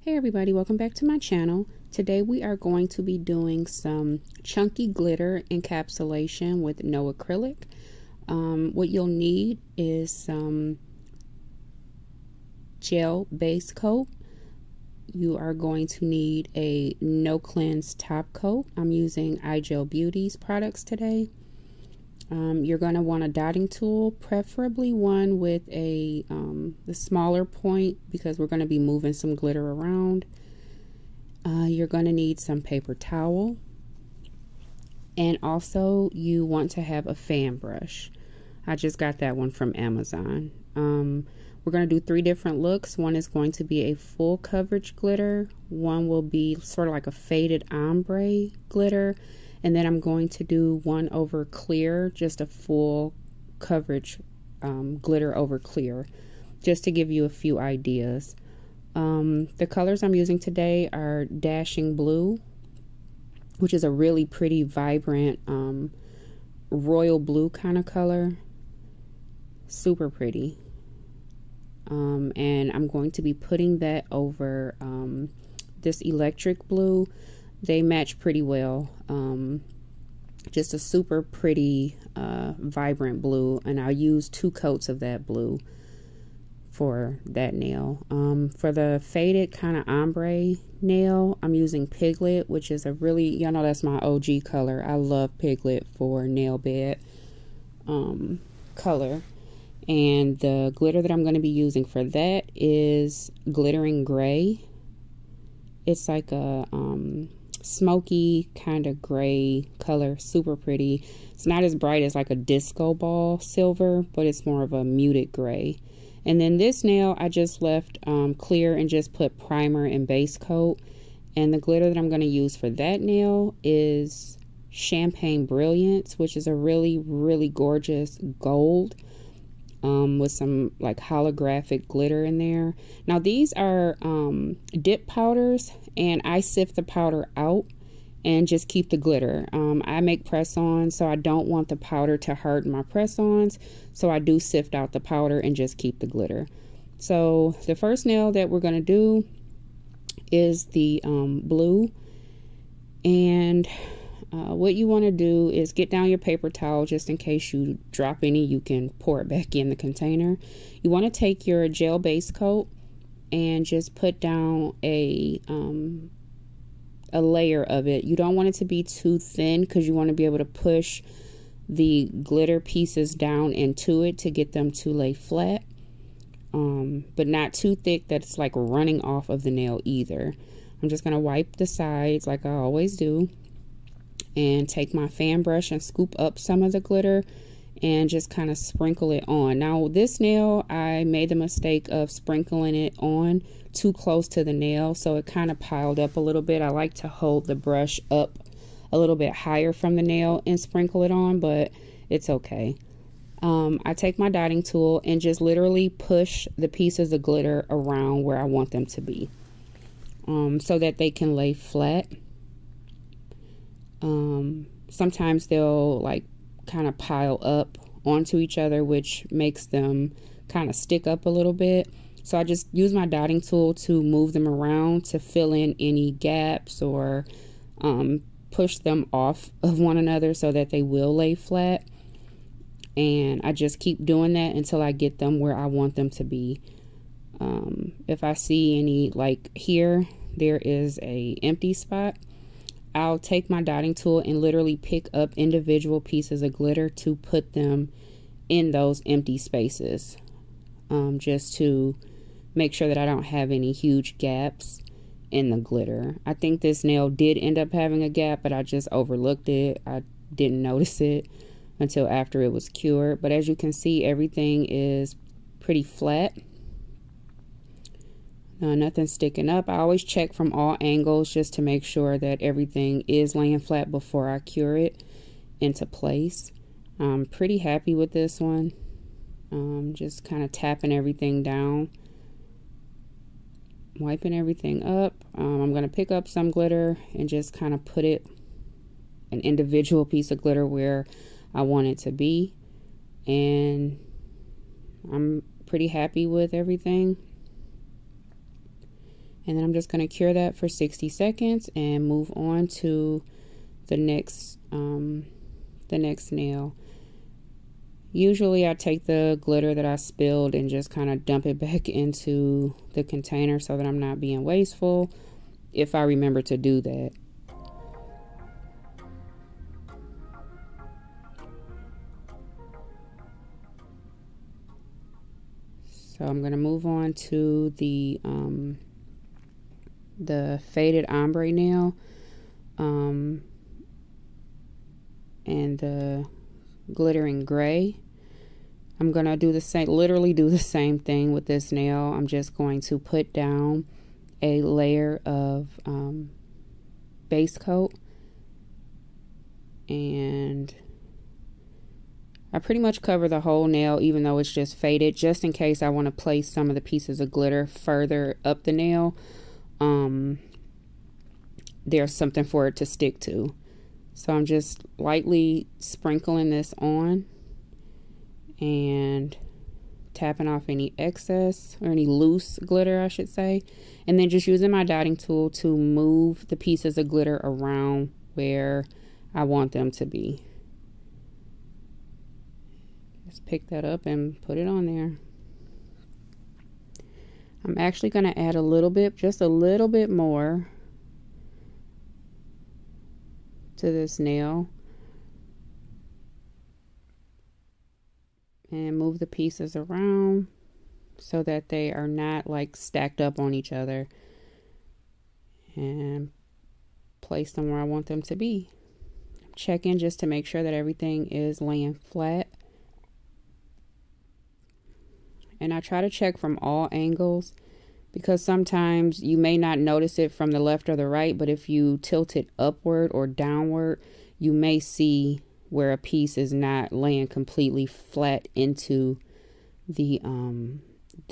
Hey everybody, welcome back to my channel. Today we are going to be doing some chunky glitter encapsulation with no acrylic. What you'll need is some gel base coat. You are going to need a no cleanse top coat. I'm using iGel Beauty's products today. You're going to want a dotting tool, preferably one with the smaller point, because we're going to be moving some glitter around. You're going to need some paper towel, and also you want to have a fan brush. I just got that one from Amazon. We're going to do 3 different looks. One is going to be a full coverage glitter, one will be sort of like a faded ombre glitter, and then I'm going to do one over clear, just a full coverage glitter over clear, just to give you a few ideas. The colors I'm using today are Dashing Blue, which is a really pretty, vibrant, royal blue kind of color. Super pretty. And I'm going to be putting that over this electric blue. They match pretty well. Just a super pretty vibrant blue, and I'll use 2 coats of that blue for that nail. For the faded kind of ombre nail, I'm using Piglet, which is a really, y'all know that's my OG color. I love Piglet for nail bed color. And the glitter that I'm going to be using for that is Glittering Gray. It's like a smoky kind of gray color, super pretty. It's not as bright as like a disco ball silver, but it's more of a muted gray. And then this nail I just left clear and just put primer and base coat. And the glitter that I'm going to use for that nail is Champagne Brilliance, which is a really gorgeous gold with some like holographic glitter in there. Now these are dip powders, and I sift the powder out and just keep the glitter. I make press-ons, so I don't want the powder to harden my press-ons, so I do sift out the powder and just keep the glitter. So the first nail that we're going to do is the blue, and what you want to do is get down your paper towel, just in case you drop any, you can pour it back in the container. You want to take your gel base coat and just put down a layer of it. You don't want it to be too thin, because you want to be able to push the glitter pieces down into it to get them to lay flat, but not too thick that it's like running off of the nail either. I'm just going to wipe the sides like I always do, and take my fan brush and scoop up some of the glitter and just kind of sprinkle it on. Now this nail, I made the mistake of sprinkling it on too close to the nail, so it kind of piled up a little bit. I like to hold the brush up a little bit higher from the nail and sprinkle it on, but it's okay. I take my dotting tool and just literally push the pieces of glitter around where I want them to be, so that they can lay flat. Sometimes they'll like kind of pile up onto each other, which makes them kind of stick up a little bit. So I just use my dotting tool to move them around to fill in any gaps, or push them off of one another so that they will lay flat. And I just keep doing that until I get them where I want them to be. If I see any, like here, there is a empty spot, I'll take my dotting tool and literally pick up individual pieces of glitter to put them in those empty spaces, just to make sure that I don't have any huge gaps in the glitter. I think this nail did end up having a gap, but I just overlooked it. I didn't notice it until after it was cured. But as you can see, everything is pretty flat. Nothing sticking up. I always check from all angles just to make sure that everything is laying flat before I cure it into place. I'm pretty happy with this one. Just kind of tapping everything down, wiping everything up. I'm going to pick up some glitter and just kind of put it, an individual piece of glitter, where I want it to be. And I'm pretty happy with everything. And then I'm just going to cure that for 60 seconds and move on to the next nail. Usually I take the glitter that I spilled and just kind of dump it back into the container so that I'm not being wasteful, if I remember to do that. So I'm going to move on to the faded ombre nail and the glittering gray. I'm going to do the same, literally do the same thing with this nail. I'm just going to put down a layer of base coat, and I pretty much cover the whole nail even though it's just faded, just in case I want to place some of the pieces of glitter further up the nail. There's something for it to stick to. So I'm just lightly sprinkling this on and tapping off any excess or any loose glitter, I should say, and then just using my dotting tool to move the pieces of glitter around where I want them to be. Just pick that up and put it on there. I'm actually going to add a little bit, just a little bit more to this nail and move the pieces around so that they are not like stacked up on each other, and place them where I want them to be. Check in just to make sure that everything is laying flat. And I try to check from all angles, because sometimes you may not notice it from the left or the right, but if you tilt it upward or downward, you may see where a piece is not laying completely flat into the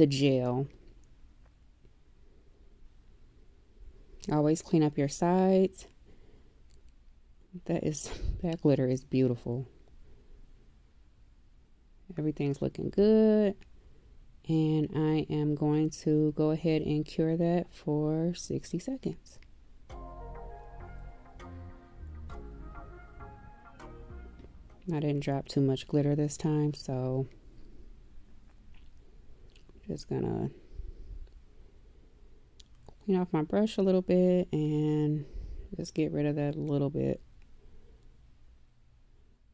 gel. Always clean up your sides. That glitter is beautiful. Everything's looking good. And I am going to go ahead and cure that for 60 seconds. I didn't drop too much glitter this time, so just gonna clean off my brush a little bit and just get rid of that a little bit.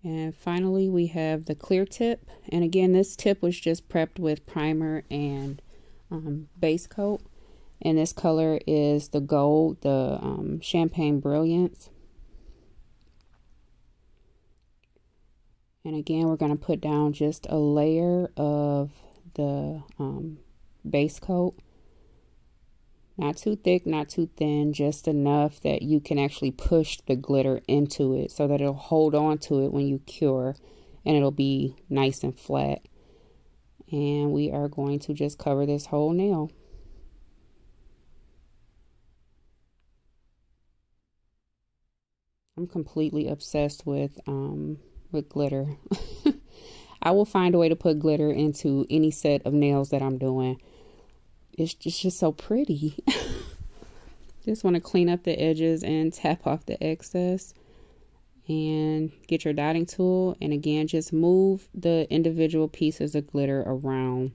And finally we have the clear tip, and again this tip was just prepped with primer and base coat, and this color is the gold, the Champagne Brilliance. And again we're going to put down just a layer of the base coat, not too thick, not too thin, just enough that you can actually push the glitter into it so that it'll hold on to it when you cure, and it'll be nice and flat. And we are going to just cover this whole nail. I'm completely obsessed with glitter. I will find a way to put glitter into any set of nails that I'm doing. It's just so pretty. Just want to clean up the edges and tap off the excess, and get your dotting tool, and again just move the individual pieces of glitter around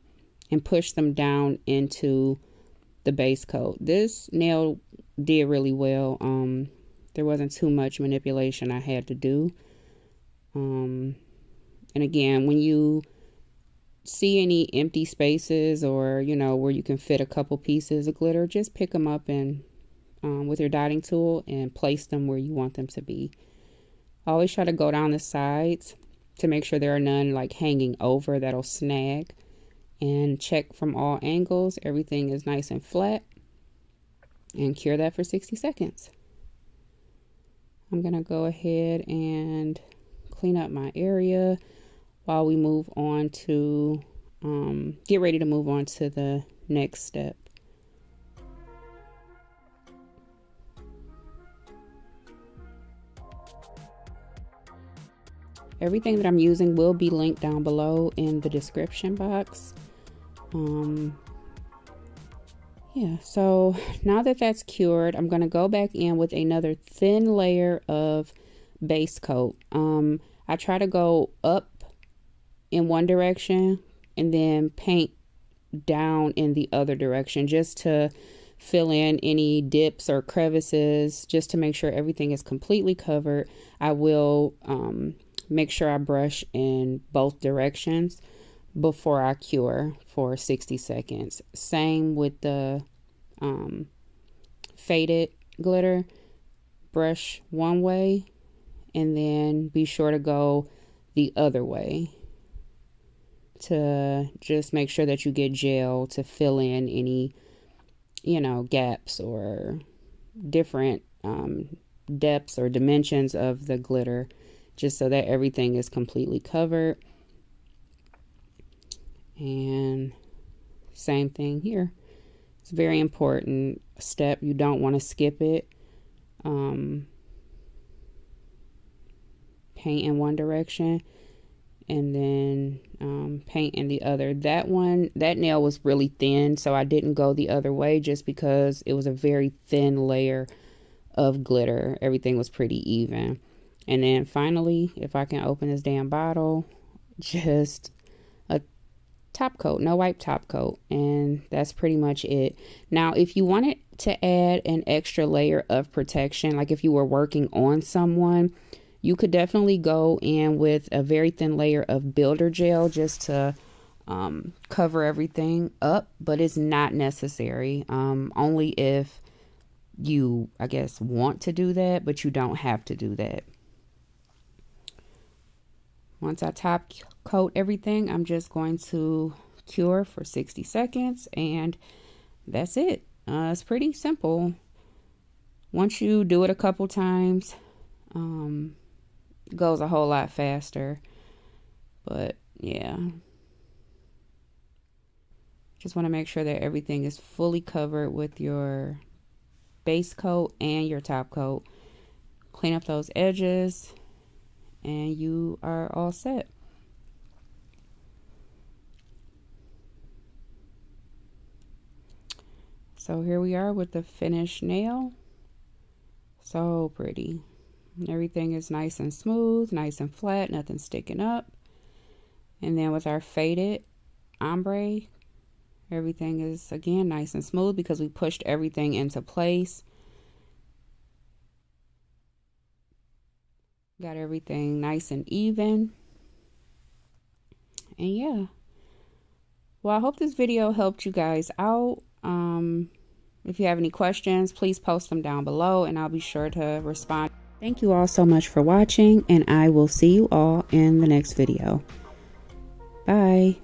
and push them down into the base coat. This nail did really well. There wasn't too much manipulation I had to do. And again, when you see any empty spaces, or you know, where you can fit a couple pieces of glitter, just pick them up and with your dotting tool and place them where you want them to be. Always try to go down the sides to make sure there are none like hanging over that'll snag, and check from all angles everything is nice and flat, and cure that for 60 seconds. I'm gonna go ahead and clean up my area while we move on to get ready to move on to the next step. Everything that I'm using will be linked down below in the description box. Yeah, so now that that's cured, I'm going to go back in with another thin layer of base coat. I try to go up in one direction and then paint down in the other direction, just to fill in any dips or crevices, just to make sure everything is completely covered. I will make sure I brush in both directions before I cure for 60 seconds. Same with the faded glitter. Brush one way and then be sure to go the other way to just make sure that you get gel to fill in any, you know, gaps or different depths or dimensions of the glitter, just so that everything is completely covered. And same thing here. It's a very important step. You don't want to skip it. Paint in one direction and then paint in the other. That nail was really thin, so I didn't go the other way just because it was a very thin layer of glitter. Everything was pretty even. And then finally, if I can open this damn bottle, just a top coat, no wipe top coat, and that's pretty much it. Now, if you wanted to add an extra layer of protection, like if you were working on someone, you could definitely go in with a very thin layer of builder gel just to cover everything up, but it's not necessary. Only if you, I guess, want to do that, but you don't have to do that. Once I top coat everything, I'm just going to cure for 60 seconds and that's it. It's pretty simple. Once you do it a couple times, it goes a whole lot faster. But yeah, just want to make sure that everything is fully covered with your base coat and your top coat. Clean up those edges and you are all set. So here we are with the finished nail. So pretty. Everything is nice and smooth, nice and flat, nothing sticking up. And then with our faded ombre, everything is again nice and smooth because we pushed everything into place. Got everything nice and even. And yeah. Well, I hope this video helped you guys out. If you have any questions, please post them down below and I'll be sure to respond. Thank you all so much for watching, and I will see you all in the next video. Bye.